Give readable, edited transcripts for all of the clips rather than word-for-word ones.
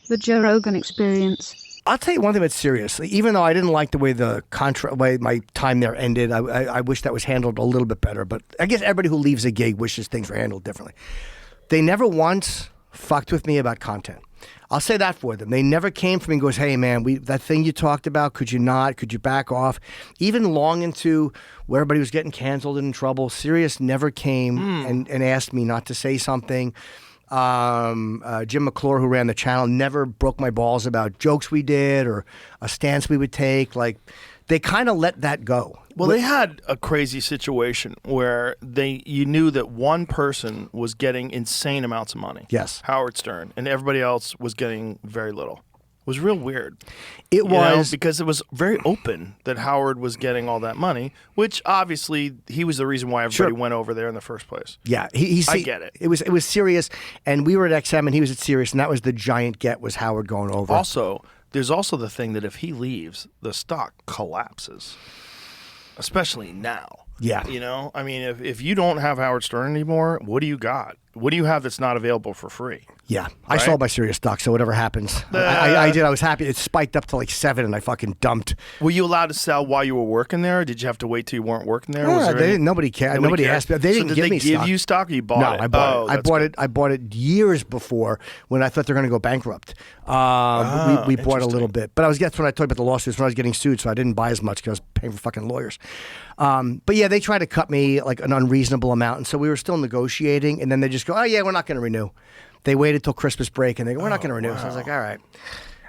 The Joe Rogan Experience. I'll tell you one thing that's serious. Even though I didn't like the way way my time there ended, I wish that was handled a little bit better. But I guess everybody who leaves a gig wishes things were handled differently. They never once fucked with me about content. I'll say that for them. They never came to me and goes, hey, man, that thing you talked about, could you not? Could you back off? Even long into where everybody was getting canceled and in trouble, Sirius never came and asked me not to say something. Jim McClure, who ran the channel, never broke my balls about jokes we did or a stance we would take. Like, they kind of let that go. Well, they had a crazy situation where you knew that one person was getting insane amounts of money. Yes. Howard Stern, and everybody else was getting very little. It was real weird. It was. Because it was very open that Howard was getting all that money, which obviously he was the reason why everybody went over there in the first place. Yeah. I get it. It was Sirius, and we were at XM, and he was at Sirius, and that was the giant get, was Howard going over. Also, there's also the thing that if he leaves, the stock collapses, especially now. Yeah. You know, I mean, if you don't have Howard Stern anymore, what do you got? What do you have that's not available for free? Yeah. Right? I sold my Sirius stock, so whatever happens. I did. I was happy. It spiked up to like 7, and I fucking dumped. Were you allowed to sell while you were working there, or did you have to wait till you weren't working there? Yeah, nobody cared. Nobody asked me. They didn't give me stock. Did they give you stock, or you bought it? No, I bought it. I bought it years before when I thought they were going to go bankrupt. We bought a little bit. But that's when I told you about the lawsuits, when I was getting sued, so I didn't buy as much because I was paying for fucking lawyers. But yeah, they tried to cut me like an unreasonable amount, and so we were still negotiating, and then they just go, oh yeah, we're not going to renew. They waited till Christmas break, and they go, we're not going to renew. Wow. So I was like, all right.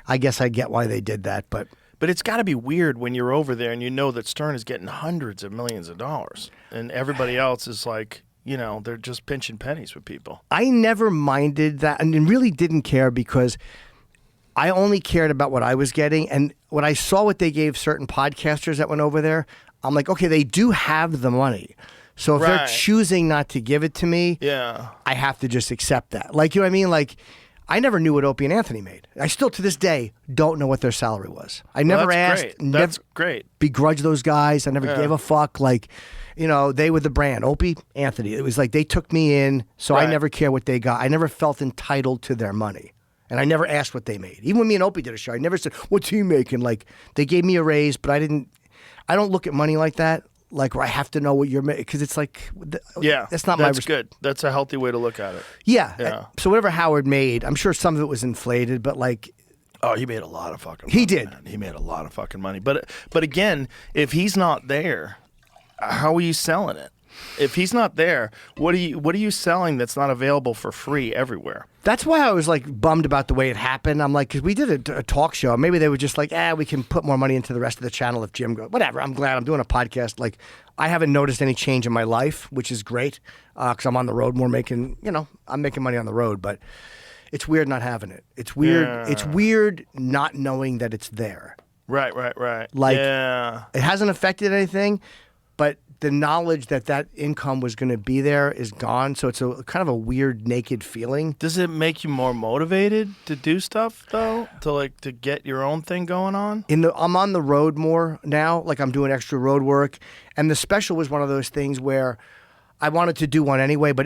I guess I get why they did that, but it's got to be weird when you're over there and you know that Stern is getting hundreds of millions of dollars, and everybody else is like, you know, they're just pinching pennies with people. I never minded that, and really didn't care because I only cared about what I was getting, and when I saw what they gave certain podcasters that went over there, I'm like, okay, they do have the money. So if they're choosing not to give it to me, I have to just accept that. Like, you know what I mean? Like, I never knew what Opie and Anthony made. I still, to this day, don't know what their salary was. I never asked. That's great. Begrudged those guys. I never gave a fuck. Like, you know, they were the brand. Opie, Anthony. It was like they took me in, so I never care what they got. I never felt entitled to their money. And I never asked what they made. Even when me and Opie did a show, I never said, what's he making? Like, they gave me a raise, but I don't look at money like that. Like, where I have to know what you're making, because it's like, that's not my. That's good. That's a healthy way to look at it. Yeah. So whatever Howard made, I'm sure some of it was inflated, but like, oh, he made a lot of fucking money. He did. Man. He made a lot of fucking money. But again, if he's not there, how are you selling it? If he's not there, what are you selling that's not available for free everywhere? That's why I was like bummed about the way it happened. I'm like, because we did a talk show. Maybe they were just like, we can put more money into the rest of the channel if Jim goes. Whatever. I'm glad I'm doing a podcast. Like, I haven't noticed any change in my life, which is great because I'm on the road more I'm making money on the road. But it's weird not having it. It's weird. Yeah. It's weird not knowing that it's there. Right. Like, it hasn't affected anything, but the knowledge that income was going to be there is gone. So it's a kind of a weird, naked feeling. Does it make you more motivated to do stuff though? To get your own thing going on? I'm on the road more now. Like, I'm doing extra road work, and the special was one of those things where I wanted to do one anyway, but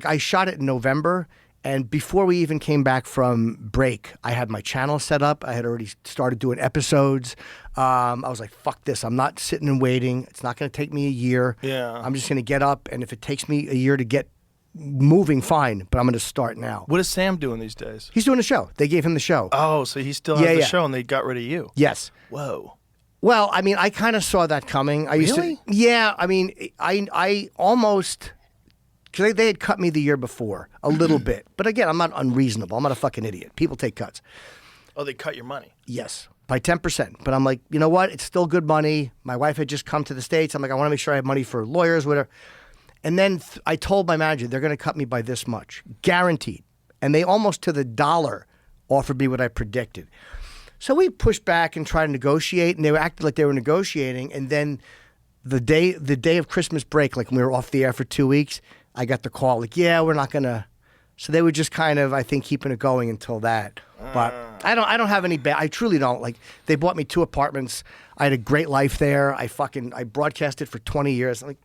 I shot it in November. And before we even came back from break, I had my channel set up. I had already started doing episodes. I was like, fuck this. I'm not sitting and waiting. It's not going to take me a year. Yeah. I'm just going to get up. And if it takes me a year to get moving, fine. But I'm going to start now. What is Sam doing these days? He's doing a show. They gave him the show. Oh, so he still has the show and they got rid of you. Yes. Whoa. Well, I mean, I kind of saw that coming. Really? Yeah. I mean, I almost... Because they had cut me the year before, a little bit. But again, I'm not unreasonable. I'm not a fucking idiot. People take cuts. Oh, they cut your money? Yes, by 10%. But I'm like, you know what? It's still good money. My wife had just come to the States. I'm like, I want to make sure I have money for lawyers, whatever. And then I told my manager, they're going to cut me by this much. Guaranteed. And they almost to the dollar offered me what I predicted. So we pushed back and tried to negotiate, and they acted like they were negotiating. And then the day of Christmas break, like when we were off the air for 2 weeks, I got the call, like, yeah, we're not going to. So they were just kind of, I think, keeping it going until that. But I don't have any I truly don't. Like, they bought me 2 apartments. I had a great life there. I broadcasted for 20 years. I'm like,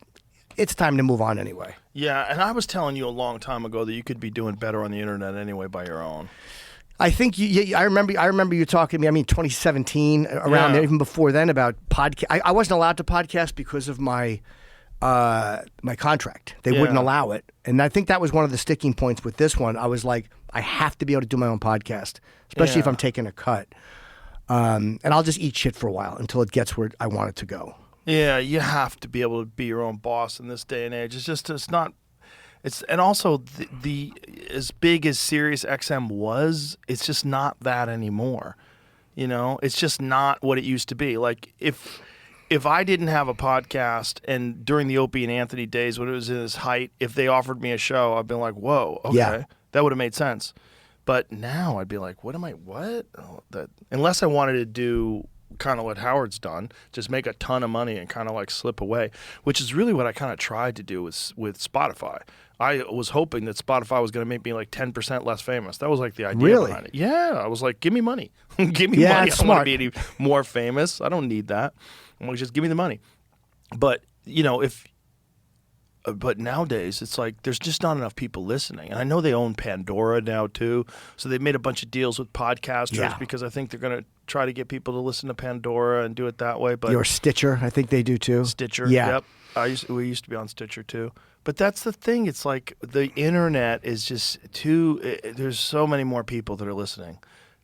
it's time to move on anyway. Yeah, and I was telling you a long time ago that you could be doing better on the internet anyway by your own. I think I remember you talking to me. I mean, 2017 around there, even before then, about podcast. I wasn't allowed to podcast because of my my contract. They wouldn't allow it, and I think that was one of the sticking points with this one. I was like, I have to be able to do my own podcast, especially if I'm taking a cut. And I'll just eat shit for a while until it gets where I want it to go. Yeah, you have to be able to be your own boss in this day and age. It's not. And also the as big as SiriusXM was, it's just not that anymore. You know, it's just not what it used to be. Like if I didn't have a podcast, and during the Opie and Anthony days when it was in its height, if they offered me a show, I'd be like, whoa, okay, that would have made sense. But now I'd be like, what? Oh, unless I wanted to do kind of what Howard's done, just make a ton of money and kind of like slip away, which is really what I kind of tried to do with Spotify. I was hoping that Spotify was going to make me like 10% less famous. That was like the idea behind it. Yeah, I was like, give me money. Give me money. I don't want to be any more famous. I don't need that. I'm like, just give me the money. But, you know, but nowadays it's like there's just not enough people listening. And I know they own Pandora now too. So they've made a bunch of deals with podcasters because I think they're going to try to get people to listen to Pandora and do it that way. But or Stitcher, I think they do too. Stitcher, yep. We used to be on Stitcher too. But that's the thing. It's like the internet is just there's so many more people that are listening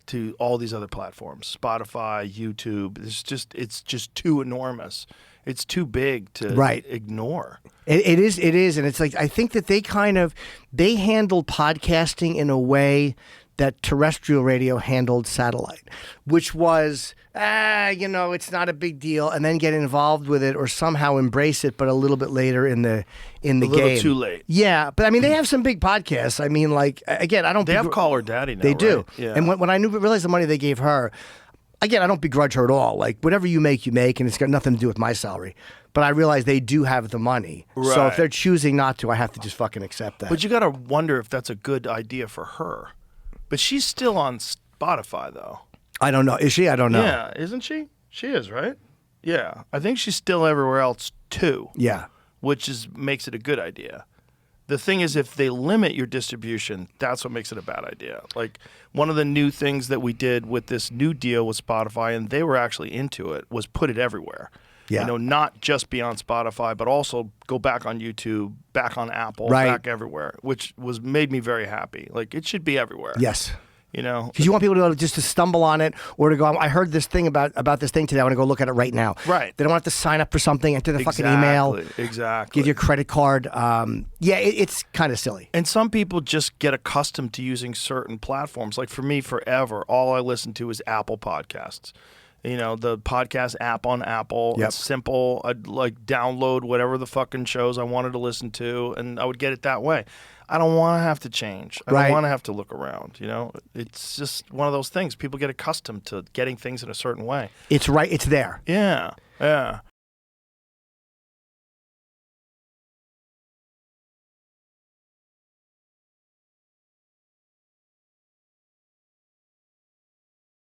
to all these other platforms, Spotify, YouTube. It's just too enormous. It's too big to ignore. It is, and it's like I think that they handled podcasting in a way that terrestrial radio handled satellite, which was it's not a big deal, and then get involved with it or somehow embrace it, but a little bit later in the game. A little too late. Yeah, but I mean they have some big podcasts. I mean, like again, I don't. They have Call Her Daddy now. They do, right? Yeah. And when I realized the money they gave her. Again, I don't begrudge her at all. Like, whatever you make, and it's got nothing to do with my salary. But I realize they do have the money. Right. So if they're choosing not to, I have to just fucking accept that. But you got to wonder if that's a good idea for her. But she's still on Spotify, though. I don't know. Is she? I don't know. Yeah, isn't she? She is, right? Yeah. I think she's still everywhere else, too. Yeah. Which makes it a good idea. The thing is, if they limit your distribution, that's what makes it a bad idea. Like, one of the new things that we did with this new deal with Spotify, and they were actually into it, was put it everywhere. Yeah. You know, not just be on Spotify, but also go back on YouTube, back on Apple, back everywhere, which made me very happy. Like, it should be everywhere. Yes. You know, because you want people to be able to stumble on it or to go, I heard this thing about this thing today. I want to go look at it right now. Right. They don't have to sign up for something, enter the fucking email. Exactly. Give your credit card. It's kind of silly. And some people just get accustomed to using certain platforms. Like for me, forever, all I listen to is Apple Podcasts. You know, the podcast app on Apple. Yep. It's simple. I'd like download whatever the fucking shows I wanted to listen to, and I would get it that way. I don't want to have to change. I don't want to have to look around, you know? It's just one of those things. People get accustomed to getting things in a certain way. It's right. It's there. Yeah. Yeah.